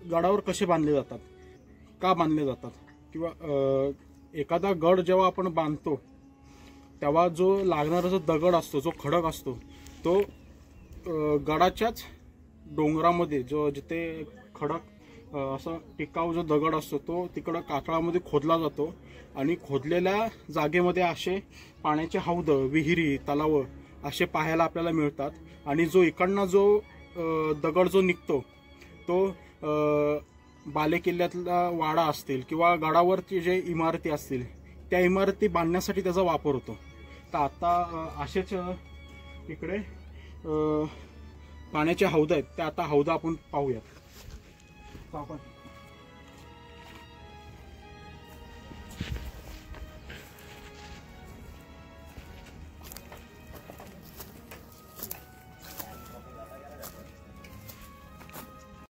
गडावर कसे बांधले जातात, का बांधले जातात, किंवा एखादा गड जेव्हा आपण बांधतो तेव्हा जो लागणारा जो दगड असतो, जो खडक असतो, तो गडाच्याच डोंगरामध्ये जो जिथे खडक असं टिकाऊ जो दगड असतो तो तिकडं कातळामध्ये खोदला जातो आणि खोदलेल्या जागेमध्ये असे पाण्याचे हौद, विहिरी, तलाव असे पाहायला आपल्याला मिळतात। आणि जो इकडनं जो दगड जो निघतो तो बालेकिल्ल्यातला वाडा असतील किंवा गडावरती जे इमारती असतील त्या इमारती बांधण्यासाठी त्याचा वापर होतो। तर आता असेच इकडे पाण्याचे हौद आहेत, त्या आता हौद आपण पाहूयात। आपण